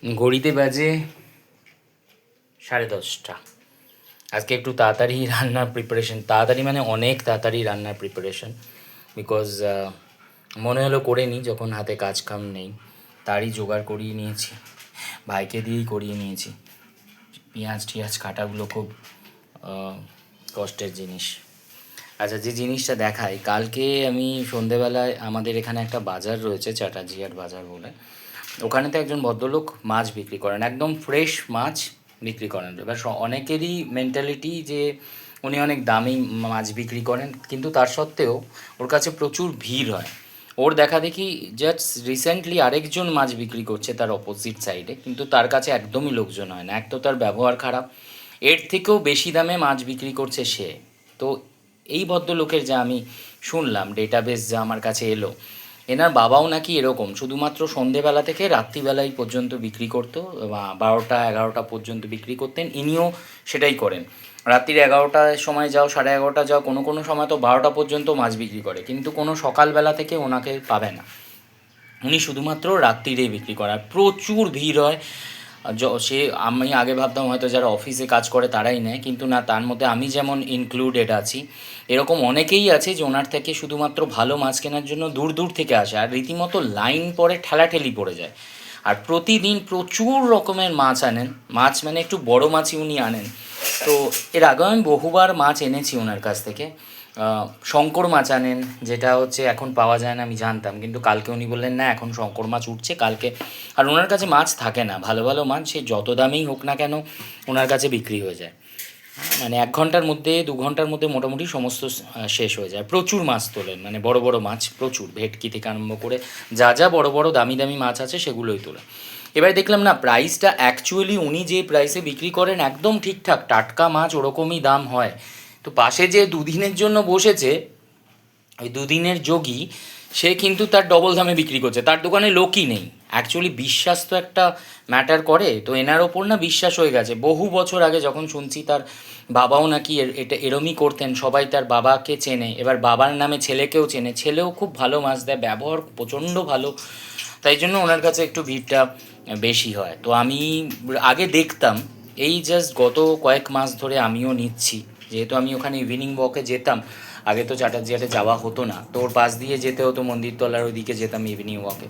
ঘড়িতে বাজে 10:30। আজকে একটু তাড়াতাড়ি রান্নার প্রিপারেশন, তাড়াতাড়ি মানে অনেক তাড়াতাড়ি রান্নার প্রিপারেশন, বিকজ মনে হলো করে নিই যখন হাতে কাজ কাম নেই, তারই জোগাড় করিয়ে নিয়েছি, ভাইকে দিয়েই করিয়ে নিয়েছি। পেঁয়াজ টিয়াজ কাটাগুলো খুব কষ্টের জিনিস। আচ্ছা, যে জিনিসটা দেখাই, কালকে আমি সন্ধেবেলায় আমাদের এখানে একটা বাজার রয়েছে, চ্যাটার্জিয়ার বাজার বলে, ওখানেতে একজন ভদ্রলোক মাছ বিক্রি করেন, একদম ফ্রেশ মাছ বিক্রি করেন। এবার অনেকেরই মেন্টালিটি যে উনি অনেক দামি মাছ বিক্রি করেন, কিন্তু তার সত্ত্বেও ওর কাছে প্রচুর ভিড় হয়। ওর দেখা দেখি জাস্ট রিসেন্টলি আরেকজন মাছ বিক্রি করছে তার অপোজিট সাইডে, কিন্তু তার কাছে একদমই লোকজন হয় না। এক তো তার ব্যবহার খারাপ, এর থেকেও বেশি দামে মাছ বিক্রি করছে সে। তো এই ভদ্রলোকের যা আমি শুনলাম, ডেটাবেস যা আমার কাছে এলো, এনার বাবাও নাকি এরকম শুধুমাত্র সন্ধেবেলা থেকে রাত্রিবেলায় পর্যন্ত বিক্রি করতো, 12টা 11টা পর্যন্ত বিক্রি করতেন। ইনিও সেটাই করেন, রাত্রির 11টার সময় যাও, 11:30 যাও, কোনো কোনো সময় তো 12টা পর্যন্ত মাছ বিক্রি করে, কিন্তু কোনো সকালবেলা থেকে ওনাকে পাবে না। উনি শুধুমাত্র রাত্রিরেই বিক্রি করে, আর প্রচুর ভিড় হয়। সে, আমি আগে ভাবতাম হয়তো যারা অফিসে কাজ করে তারাই নেয়, কিন্তু না, তার মধ্যে আমি যেমন ইনক্লুডেড আছি। এরকম অনেকেই আছে যে ওনার থেকে শুধুমাত্র ভালো মাছ কেনার জন্য দূর দূর থেকে আসে, আর রীতিমতো লাইন পরে ঠেলাঠেলি পড়ে যায়। আর প্রতিদিন প্রচুর রকমের মাছ আনেন, মাছ মানে একটু বড় মাছই উনি আনেন। তো এর আগেও আমি বহুবার মাছ এনেছি ওনার কাছ থেকে। শঙ্কর মাছ আনেন, যেটা হচ্ছে এখন পাওয়া যায় না আমি জানতাম, কিন্তু কালকে উনি বললেন না, এখন শঙ্কর মাছ উঠছে কালকে। আর ওনার কাছে মাছ থাকে না, ভালো ভালো মাছ সে যত দামেই হোক না কেন ওনার কাছে বিক্রি হয়ে যায়। মানে 1 ঘন্টার মধ্যে 2 ঘন্টার মধ্যে মোটামুটি সমস্ত শেষ হয়ে যায়। প্রচুর মাছ তোলেন, মানে বড় বড় মাছ প্রচুর, ভেটকি থেকে আরম্ভ করে যা যা বড় বড় দামি দামি মাছ আছে সেগুলোই তোলে। এবার দেখলাম না, প্রাইসটা অ্যাকচুয়ালি উনি যে প্রাইসে বিক্রি করেন একদম ঠিকঠাক, টাটকা মাছ ওরকমই দাম হয়। তো পাশে যে দুদিনের জন্য বসেছে, ওই দুদিনের যোগী, সে কিন্তু তার ডবল দামে বিক্রি করছে, তার দোকানে লোকই নেই। অ্যাকচুয়ালি বিশ্বাস তো একটা ম্যাটার করে, তো এনার ওপর না বিশ্বাস হয়ে গেছে। বহু বছর আগে যখন শুনছি তার বাবাও নাকি এটা এরমই করতেন, সবাই তার বাবাকে চেনে, এবার বাবার নামে ছেলেকেও চেনে, ছেলেও খুব ভালো মাছ দেয়, ব্যবহার প্রচণ্ড ভালো, তাই জন্য ওনার কাছে একটু ভিড়টা বেশি হয়। তো আমি আগে দেখতাম, এই জাস্ট গত কয়েক মাস ধরে আমিও নিচ্ছি, যেহেতু আমি ওখানে ইভিনিং ওয়াকে যেতাম। আগে তো চ্যাটার্জিয়াটে যাওয়া হতো না, তো ওর পাশ দিয়ে যেতে হতো, মন্দিরতলার ওইদিকে যেতাম ইভিনিং ওয়াকে।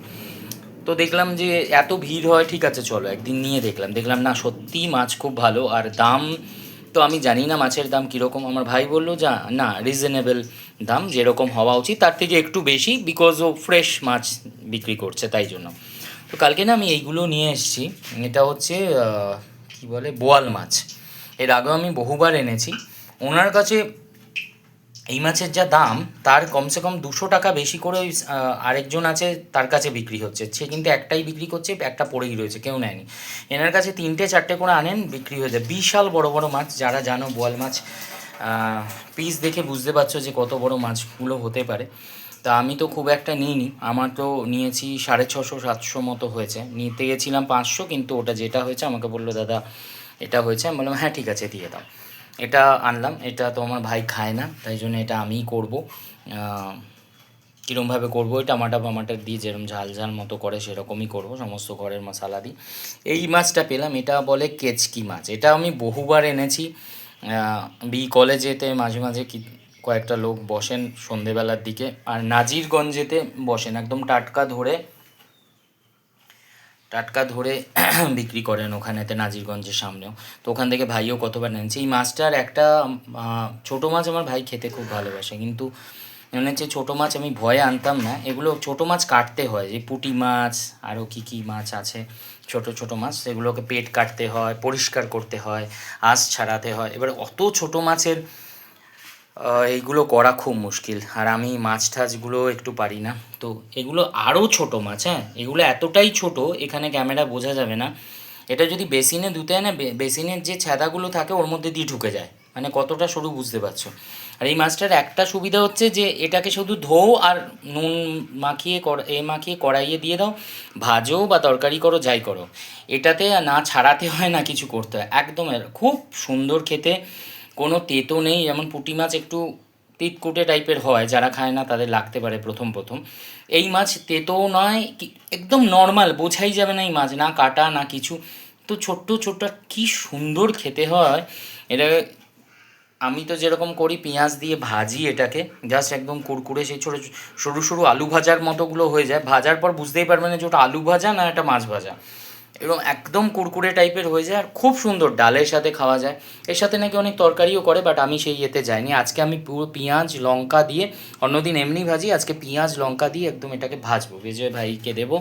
তো দেখলাম যে এত ভিড় হয়, ঠিক আছে চলো একদিন নিয়ে দেখলাম না, সত্যিই মাছ খুব ভালো। আর দাম তো আমি জানি না মাছের দাম কীরকম, আমার ভাই বললো যা না, রিজনেবল দাম, যেরকম হওয়া উচিত তার থেকে একটু বেশি, বিকজ ও ফ্রেশ মাছ বিক্রি করছে তাই জন্য। তো কালকে না আমি এইগুলো নিয়ে এসেছি। এটা হচ্ছে কী বলে, বোয়াল মাছ। এর আগেও আমি বহুবার এনেছি ওনার কাছে। এই মাছের যা দাম, তার কমসে কম 200 টাকা বেশি করে ওই আরেকজন আছে তার কাছে বিক্রি হচ্ছে, সে কিন্তু একটাই বিক্রি করছে, একটা পড়েই রয়েছে, কেউ নেয়নি। এনার কাছে 3টে 4টে করে আনেন, বিক্রি হয়ে যায়। বিশাল বড় বড় মাছ, যারা জানো বোয়াল মাছ পিস দেখে বুঝতে পারছো যে কত বড় মাছগুলো হতে পারে। তা আমি তো খুব একটা নিইনি, আমার তো নিয়েছি 650-700 মতো হয়েছে, নিতে গেছিলাম 500, কিন্তু ওটা যেটা হয়েছে আমাকে বললো দাদা এটা হয়েছে। আমি বললাম হ্যাঁ ঠিক আছে দিয়ে দাও। এটা আনলাম, এটা তো আমার ভাই খায় না, তাই জন্য এটা আমিই করবো। কীরমভাবে করবো, ওই টমাটার দিয়ে যেরকম ঝাল ঝাল মতো করে সেরকমই করবো, সমস্ত ঘরের মশলা দিই। এই মাছটা পেলাম, এটা বলে কেচকি মাছ। এটা আমি বহুবার এনেছি, বি কলেজেতে মাঝে মাঝে কয়েকটা লোক বসেন সন্ধেবেলার দিকে, আর নাজিরগঞ্জেতে বসেন, একদম টাটকা ধরে বিক্রি করেন ওখানেতে, নাজিরগঞ্জের সামনেও। তো ওখান থেকে ভাইও কতবার এনেছে এই মাছটার একটা ছোটো মাছ। আমার ভাই খেতে খুব ভালোবাসে, কিন্তু মানে হচ্ছে ছোটো মাছ আমি ভয়ে আনতাম না। এগুলো ছোটো মাছ কাটতে হয়, যে পুঁটি মাছ আরও কী মাছ আছে, ছোট ছোট মাছ, সেগুলোকে পেট কাটতে হয়, পরিষ্কার করতে হয়, আঁশ ছাড়াতে হয়। এবার অত ছোটো মাছের এইগুলো করা খুব মুশকিল, আর আমি মাছ টাছগুলো একটু পারি না। তো এগুলো আরও ছোটো মাছ, হ্যাঁ এগুলো এতটাই ছোট এখানে ক্যামেরা বোঝা যাবে না। এটা যদি বেসিনে ধুতে হয় না, বেসিনের যে ছ্যাদাগুলো থাকে ওর মধ্যে দিয়ে ঢুকে যায়, মানে কতটা সরু বুঝতে পারছো। আর এই মাছটার একটা সুবিধা হচ্ছে যে এটাকে শুধু ধোও আর নুন মাখিয়ে মাখিয়ে কড়াইয়ে দিয়ে দাও, ভাজো বা তরকারি করো যাই করো, এটাতে না ছাড়াতে হয় না কিছু করতে হয়, একদম খুব সুন্দর খেতে, কোনো তেতো নেই। যেমন পুঁটি মাছ একটু তিতকুটে টাইপের হয়, যারা খায় না তাদের লাগতে পারে প্রথম প্রথম। এই মাছ তেতোও নয়, একদম নর্মাল, বোঝাই যাবে না এই মাছ, না কাটা না কিছু। তো ছোট্ট ছোট্ট কি সুন্দর খেতে হয় এটা। আমি তো যেরকম করি পেঁয়াজ দিয়ে ভাজি এটাকে, জাস্ট একদম কুরকুরে সেই ছোটো সরু সরু আলু ভাজার মতোগুলো হয়ে যায়, ভাজার পর বুঝতেই পারবে না যে ওটা আলু ভাজা না এটা মাছ ভাজা, এবং একদম কুরকুরে টাইপের হয়ে যায় আর খুব সুন্দর ডালের সাথে খাওয়া যায়। এর সাথে নাকি অনেক তরকারিও করে, বাট আমি সেই ইয়েতে যাইনি। আজকে আমি পুরো পেঁয়াজ লঙ্কা দিয়ে, অন্যদিন এমনি ভাজি, আজকে পেঁয়াজ লঙ্কা দিয়ে একদম এটাকে ভাজবো, ভেজে ভাইকে দেবো।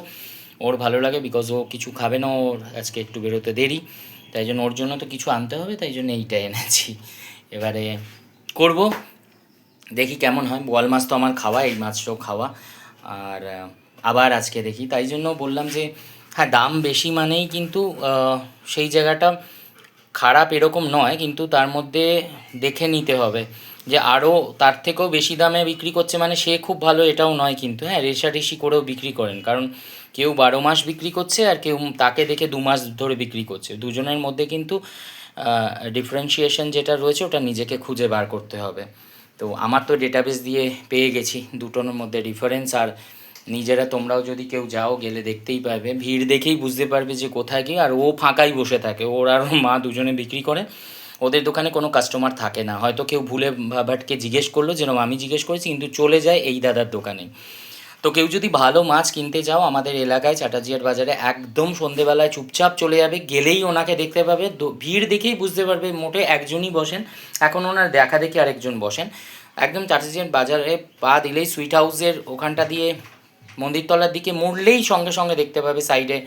ওর ভালো লাগে বিকজ ও কিছু খাবে না, ওর আজকে একটু বেরোতে দেরি, তাই জন্য ওর জন্য তো কিছু আনতে হবে, তাই জন্য এইটা এনেছি। এবারে করব, দেখি কেমন হয়। বোয়াল মাছ তো আমার খাওয়া, এই মাছটাও খাওয়া। আর আবার আজকে দেখি, তাই জন্য বললাম যে হ্যাঁ দাম বেশি মানেই কিন্তু সেই জায়গাটা খারাপ এরকম নয়, কিন্তু তার মধ্যে দেখে নিতে হবে যে আরও তার থেকেও বেশি দামে বিক্রি করছে মানে সে খুব ভালো এটাও নয় কিন্তু। হ্যাঁ, রেষারেষি করেও বিক্রি করেন, কারণ কেউ 12 মাস বিক্রি করছে আর কেউ তাকে দেখে 2 মাস ধরে বিক্রি করছে। দুজনের মধ্যে কিন্তু ডিফারেন্সিয়েশন যেটা রয়েছে ওটা নিজেকে খুঁজে বার করতে হবে। তো আমার তো ডেটাবেস দিয়ে পেয়ে গেছি দুটোর মধ্যে ডিফারেন্স। আর নিজেরা তোমরাও যদি কেউ যাও, গেলে দেখতেই পারবে, ভিড় দেখেই বুঝতে পারবে যে কোথায় কি। আর ও ফাঁকাই বসে থাকে, ওর আর ওর মা দুজনে বিক্রি করে, ওদের দোকানে কোনো কাস্টমার থাকে না। হয়তো কেউ ভুলে ভাটকে জিজ্ঞেস করলো, যেরকম আমি জিজ্ঞেস করেছি, কিন্তু চলে যায় এই দাদার দোকানেই। তো কেউ যদি ভালো মাছ কিনতে যাও আমাদের এলাকায় চাটাজিয়ার বাজারে, একদম সন্ধেবেলায় চুপচাপ চলে যাবে, গেলেই ওনাকে দেখতে পাবে, ভিড় দেখেই বুঝতে পারবে মোটে একজনই বসেন, এখন ওনার দেখা দেখি আরেকজন বসেন। একদম চাটাজিয়ার বাজারে পা দিলেই সুইট হাউসের ওখানটা দিয়ে মন্দিরতলার দিকে মুড়লেই সঙ্গে সঙ্গে দেখতে পাবে সাইডে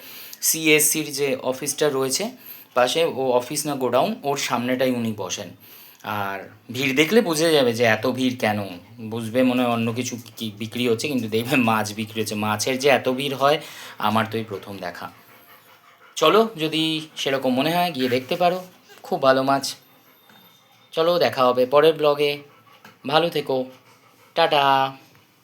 সিএসসির যে অফিসটা রয়েছে পাশে, ও অফিস না গোডাউন, ওর সামনেটাই উনি বসেন। আর ভিড় দেখলে বুঝে যাবে যে এত ভিড় কেন, বুঝবে মনে হয় অন্য কিছু কি বিক্রি হচ্ছে, কিন্তু দেখবে মাছ বিক্রি হচ্ছে। মাছের যে এত ভিড় হয় আমার তো এই প্রথম দেখা। চলো, যদি সেরকম মনে হয় গিয়ে দেখতে পারো, খুব ভালো মাছ। চলো, দেখা হবে পরের ব্লগে, ভালো থেকো, টাটা।